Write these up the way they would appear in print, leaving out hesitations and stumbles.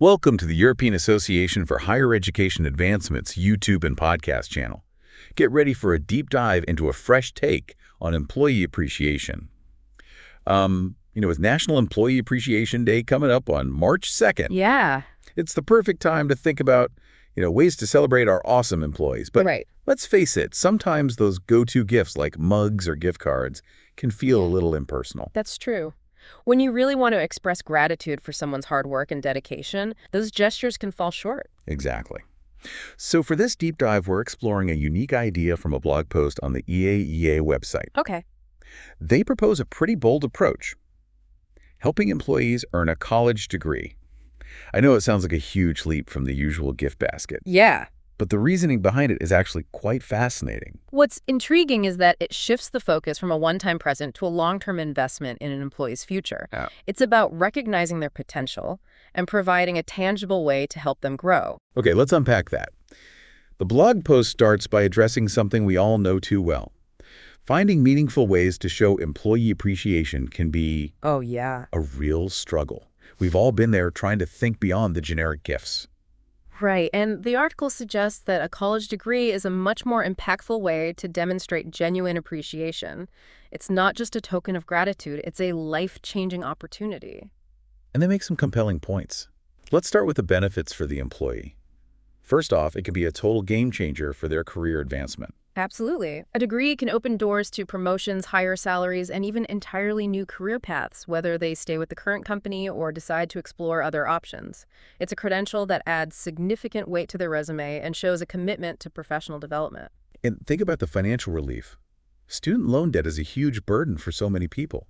Welcome to the European Association for Higher Education Advancement's YouTube and podcast channel. Get ready for a deep dive into a fresh take on employee appreciation. With National Employee Appreciation Day coming up on March 2nd, Yeah, it's the perfect time to think about, ways to celebrate our awesome employees. But right. let's face it, sometimes those go-to gifts like mugs or gift cards can feel a little impersonal. That's true. When you really want to express gratitude for someone's hard work and dedication, those gestures can fall short. Exactly. So for this deep dive, we're exploring a unique idea from a blog post on the EAEA website. Okay. They propose a pretty bold approach, helping employees earn a college degree. I know it sounds like a huge leap from the usual gift basket, Yeah. but the reasoning behind it is actually quite fascinating. What's intriguing is that it shifts the focus from a one-time present to a long-term investment in an employee's future. Yeah. It's about recognizing their potential and providing a tangible way to help them grow. Okay, let's unpack that. The blog post starts by addressing something we all know too well. Finding meaningful ways to show employee appreciation can be Oh, yeah. a real struggle. We've all been there trying to think beyond the generic gifts. Right, and the article suggests that a college degree is a much more impactful way to demonstrate genuine appreciation. It's not just a token of gratitude, it's a life-changing opportunity. And they make some compelling points. Let's start with the benefits for the employee. First off, it can be a total game changer for their career advancement. Absolutely. A degree can open doors to promotions, higher salaries, and even entirely new career paths, whether they stay with the current company or decide to explore other options. It's a credential that adds significant weight to their resume and shows a commitment to professional development. And think about the financial relief. Student loan debt is a huge burden for so many people.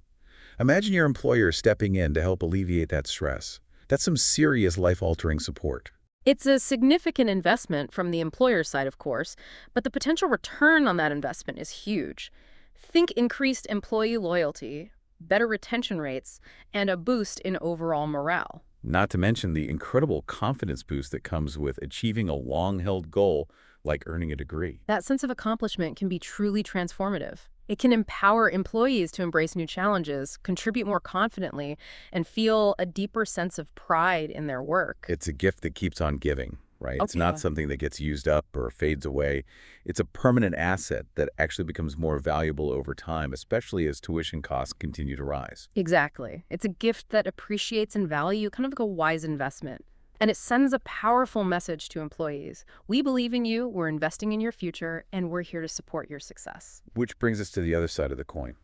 Imagine your employer stepping in to help alleviate that stress. That's some serious life-altering support. It's a significant investment from the employer side, of course, but the potential return on that investment is huge. Think increased employee loyalty, better retention rates, and a boost in overall morale. Not to mention the incredible confidence boost that comes with achieving a long-held goal like earning a degree. That sense of accomplishment can be truly transformative. It can empower employees to embrace new challenges, contribute more confidently, and feel a deeper sense of pride in their work. It's a gift that keeps on giving, right? It's Okay. not something that gets used up or fades away. It's a permanent asset that actually becomes more valuable over time, especially as tuition costs continue to rise. Exactly. It's a gift that appreciates in value, kind of like a wise investment. And it sends a powerful message to employees. We believe in you, we're investing in your future, and we're here to support your success. Which brings us to the other side of the coin,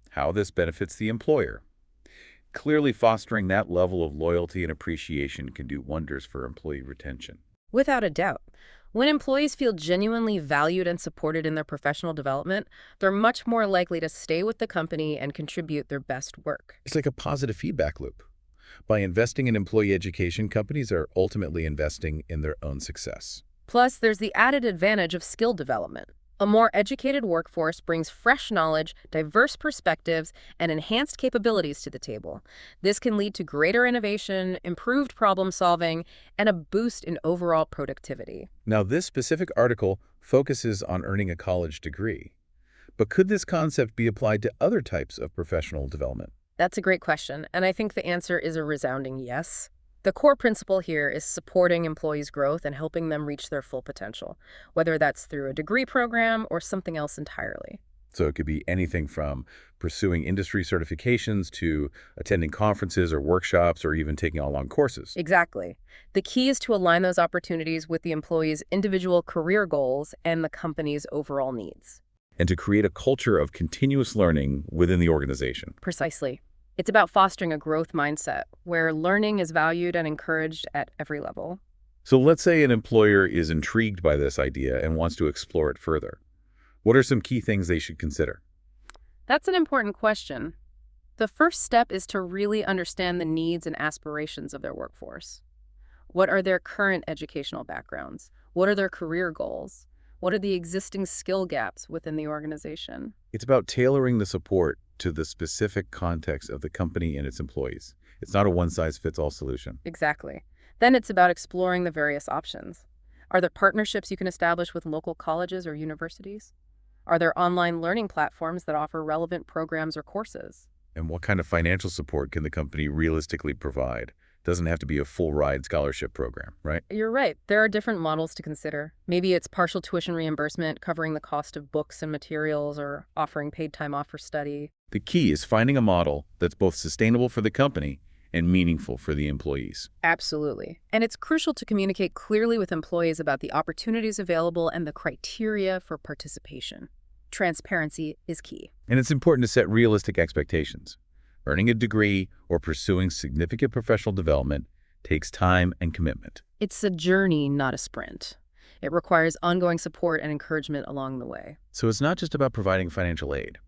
how this benefits the employer. Clearly fostering that level of loyalty and appreciation can do wonders for employee retention. Without a doubt. When employees feel genuinely valued and supported in their professional development, they're much more likely to stay with the company and contribute their best work. It's like a positive feedback loop. By investing in employee education, companies are ultimately investing in their own success. Plus, there's the added advantage of skill development. A more educated workforce brings fresh knowledge, diverse perspectives, and enhanced capabilities to the table. This can lead to greater innovation, improved problem solving, and a boost in overall productivity. Now, this specific article focuses on earning a college degree. But could this concept be applied to other types of professional development? That's a great question, and I think the answer is a resounding yes. The core principle here is supporting employees' growth and helping them reach their full potential, whether that's through a degree program or something else entirely. So it could be anything from pursuing industry certifications to attending conferences or workshops or even taking online courses. Exactly. The key is to align those opportunities with the employee's individual career goals and the company's overall needs. And to create a culture of continuous learning within the organization. Precisely. It's about fostering a growth mindset where learning is valued and encouraged at every level. So let's say an employer is intrigued by this idea and wants to explore it further. What are some key things they should consider? That's an important question. The first step is to really understand the needs and aspirations of their workforce. What are their current educational backgrounds? What are their career goals? What are the existing skill gaps within the organization? It's about tailoring the support to the specific context of the company and its employees. It's not a one-size-fits-all solution. Exactly. Then it's about exploring the various options. Are there partnerships you can establish with local colleges or universities? Are there online learning platforms that offer relevant programs or courses? And what kind of financial support can the company realistically provide? Doesn't have to be a full-ride scholarship program, right? You're right. There are different models to consider. Maybe it's partial tuition reimbursement covering the cost of books and materials or offering paid time off for study. The key is finding a model that's both sustainable for the company and meaningful for the employees. Absolutely. And it's crucial to communicate clearly with employees about the opportunities available and the criteria for participation. Transparency is key. And it's important to set realistic expectations. Earning a degree or pursuing significant professional development takes time and commitment. It's a journey, not a sprint. It requires ongoing support and encouragement along the way. So it's not just about providing financial aid.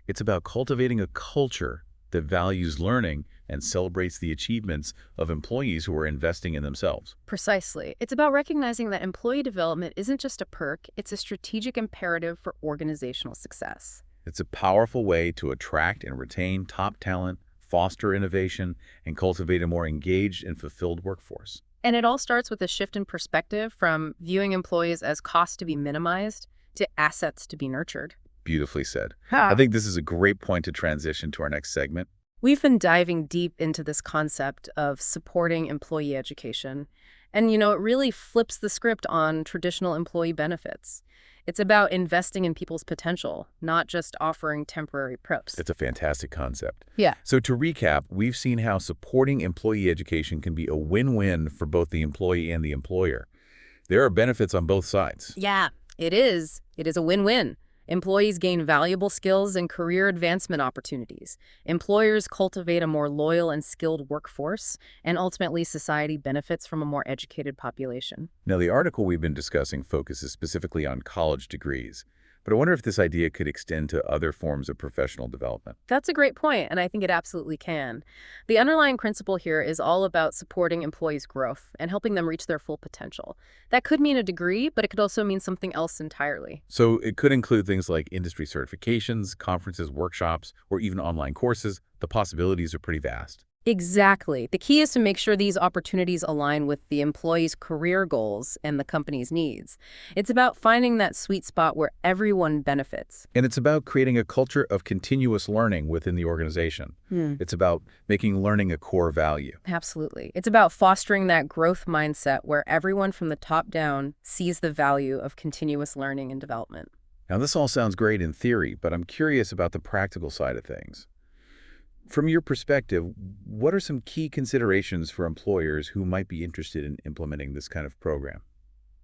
It's about cultivating a culture that values learning and celebrates the achievements of employees who are investing in themselves. Precisely. It's about recognizing that employee development isn't just a perk, it's a strategic imperative for organizational success. It's a powerful way to attract and retain top talent, foster innovation, and cultivate a more engaged and fulfilled workforce. And it all starts with a shift in perspective from viewing employees as costs to be minimized to assets to be nurtured. Beautifully said. I think this is a great point to transition to our next segment. We've been diving deep into this concept of supporting employee education. And, it really flips the script on traditional employee benefits. It's about investing in people's potential, not just offering temporary perks. It's a fantastic concept. Yeah. So to recap, we've seen how supporting employee education can be a win-win for both the employee and the employer. There are benefits on both sides. Yeah, it is. It is a win-win. Employees gain valuable skills and career advancement opportunities. Employers cultivate a more loyal and skilled workforce, and ultimately society benefits from a more educated population. Now, the article we've been discussing focuses specifically on college degrees, but I wonder if this idea could extend to other forms of professional development. That's a great point, and I think it absolutely can. The underlying principle here is all about supporting employees' growth and helping them reach their full potential. That could mean a degree, but it could also mean something else entirely. So it could include things like industry certifications, conferences, workshops, or even online courses. The possibilities are pretty vast. Exactly. The key is to make sure these opportunities align with the employee's career goals and the company's needs. It's about finding that sweet spot where everyone benefits. And it's about creating a culture of continuous learning within the organization. It's about making learning a core value. Absolutely. It's about fostering that growth mindset where everyone from the top down sees the value of continuous learning and development. Now, this all sounds great in theory, but I'm curious about the practical side of things. From your perspective, what are some key considerations for employers who might be interested in implementing this kind of program?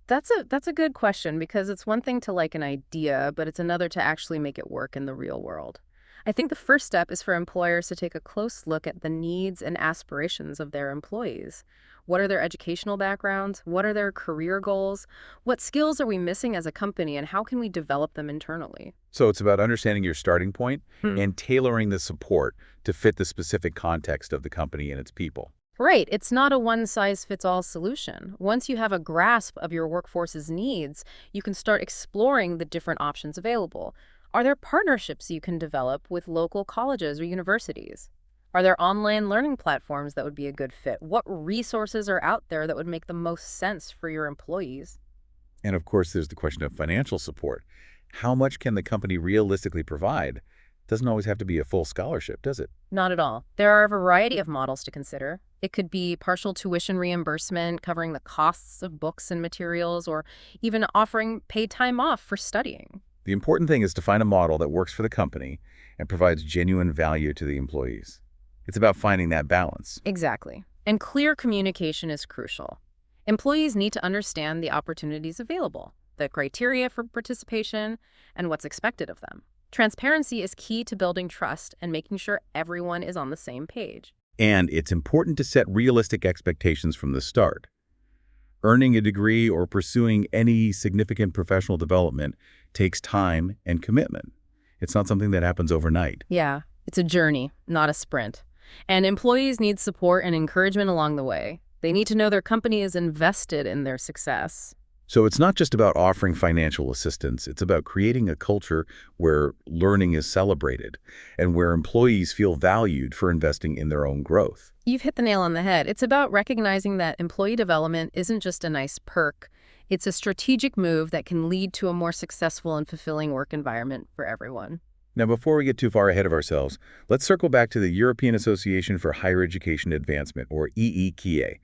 That's a good question, because it's one thing to like an idea, but it's another to actually make it work in the real world. I think the first step is for employers to take a close look at the needs and aspirations of their employees. What are their educational backgrounds? What are their career goals? What skills are we missing as a company, and how can we develop them internally? So it's about understanding your starting point and tailoring the support to fit the specific context of the company and its people. Right. It's not a one-size-fits-all solution. Once you have a grasp of your workforce's needs, you can start exploring the different options available. Are there partnerships you can develop with local colleges or universities? Are there online learning platforms that would be a good fit? What resources are out there that would make the most sense for your employees? And of course, there's the question of financial support. How much can the company realistically provide? Doesn't always have to be a full scholarship, does it? Not at all. There are a variety of models to consider. It could be partial tuition reimbursement covering the costs of books and materials, or even offering paid time off for studying. The important thing is to find a model that works for the company and provides genuine value to the employees. It's about finding that balance. Exactly. And clear communication is crucial. Employees need to understand the opportunities available, the criteria for participation, and what's expected of them. Transparency is key to building trust and making sure everyone is on the same page. And it's important to set realistic expectations from the start. Earning a degree or pursuing any significant professional development takes time and commitment. It's not something that happens overnight. Yeah, it's a journey, not a sprint. And employees need support and encouragement along the way. They need to know their company is invested in their success. So it's not just about offering financial assistance. It's about creating a culture where learning is celebrated and where employees feel valued for investing in their own growth. You've hit the nail on the head. It's about recognizing that employee development isn't just a nice perk. It's a strategic move that can lead to a more successful and fulfilling work environment for everyone. Now, before we get too far ahead of ourselves, let's circle back to the European Association for Higher Education Advancement, or EEKA.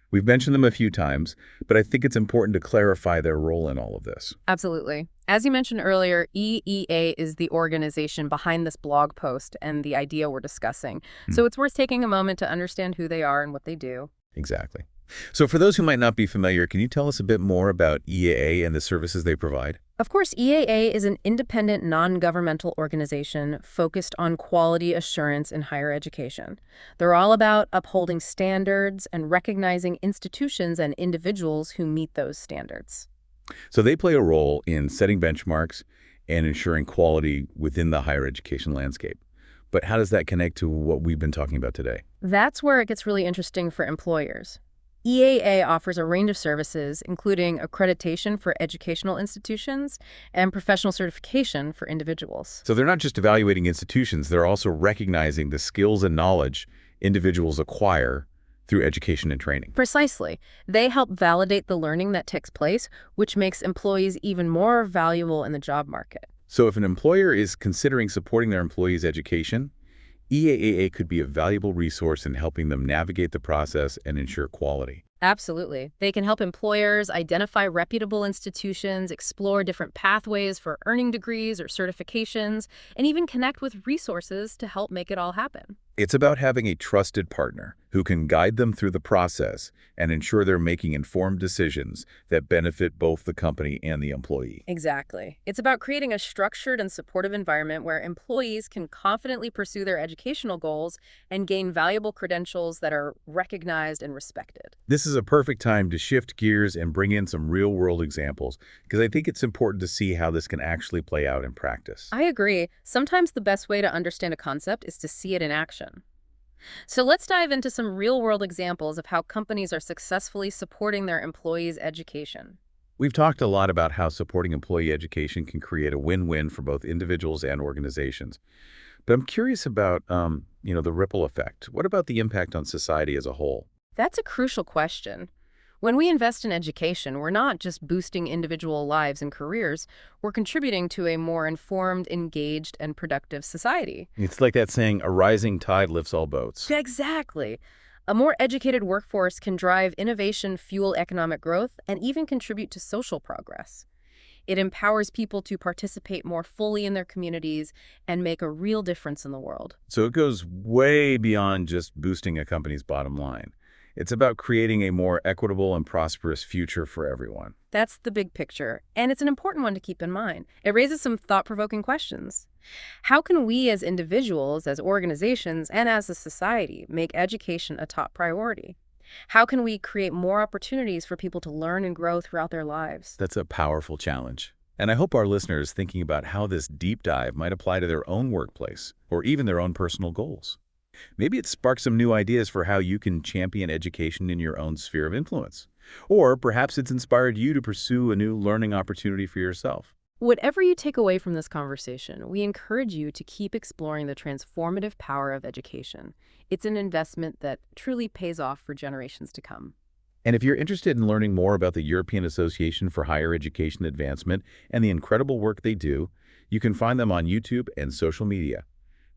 We've mentioned them a few times, but I think it's important to clarify their role in all of this. Absolutely. As you mentioned earlier, EEA is the organization behind this blog post and the idea we're discussing. So it's worth taking a moment to understand who they are and what they do. Exactly. So for those who might not be familiar, can you tell us a bit more about EAA and the services they provide? Of course, EAA is an independent, non-governmental organization focused on quality assurance in higher education. They're all about upholding standards and recognizing institutions and individuals who meet those standards. So they play a role in setting benchmarks and ensuring quality within the higher education landscape. But how does that connect to what we've been talking about today? That's where it gets really interesting for employers. EAA offers a range of services, including accreditation for educational institutions and professional certification for individuals. So they're not just evaluating institutions, they're also recognizing the skills and knowledge individuals acquire through education and training. Precisely. They help validate the learning that takes place, which makes employees even more valuable in the job market. So if an employer is considering supporting their employees' education, EAA could be a valuable resource in helping them navigate the process and ensure quality. Absolutely. They can help employers identify reputable institutions, explore different pathways for earning degrees or certifications, and even connect with resources to help make it all happen. It's about having a trusted partner who can guide them through the process and ensure they're making informed decisions that benefit both the company and the employee. Exactly. It's about creating a structured and supportive environment where employees can confidently pursue their educational goals and gain valuable credentials that are recognized and respected. This is a perfect time to shift gears and bring in some real-world examples, because I think it's important to see how this can actually play out in practice. I agree. Sometimes the best way to understand a concept is to see it in action. So let's dive into some real-world examples of how companies are successfully supporting their employees' education. We've talked a lot about how supporting employee education can create a win-win for both individuals and organizations. But I'm curious about, the ripple effect. What about the impact on society as a whole? That's a crucial question. When we invest in education, we're not just boosting individual lives and careers, we're contributing to a more informed, engaged, and productive society. It's like that saying, a rising tide lifts all boats. Exactly. A more educated workforce can drive innovation, fuel economic growth, and even contribute to social progress. It empowers people to participate more fully in their communities and make a real difference in the world. So it goes way beyond just boosting a company's bottom line. It's about creating a more equitable and prosperous future for everyone. That's the big picture, and it's an important one to keep in mind. It raises some thought-provoking questions. How can we as individuals, as organizations, and as a society make education a top priority? How can we create more opportunities for people to learn and grow throughout their lives? That's a powerful challenge. And I hope our listeners are thinking about how this deep dive might apply to their own workplace or even their own personal goals. Maybe it sparks some new ideas for how you can champion education in your own sphere of influence. Or perhaps it's inspired you to pursue a new learning opportunity for yourself. Whatever you take away from this conversation, we encourage you to keep exploring the transformative power of education. It's an investment that truly pays off for generations to come. And if you're interested in learning more about the European Association for Higher Education Advancement and the incredible work they do, you can find them on YouTube and social media.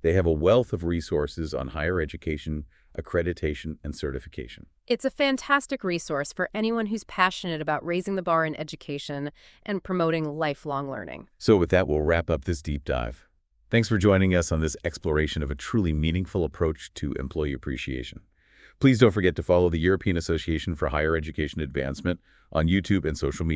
They have a wealth of resources on higher education, accreditation, and certification. It's a fantastic resource for anyone who's passionate about raising the bar in education and promoting lifelong learning. So with that, we'll wrap up this deep dive. Thanks for joining us on this exploration of a truly meaningful approach to employee appreciation. Please don't forget to follow the European Association for Higher Education Advancement on YouTube and social media.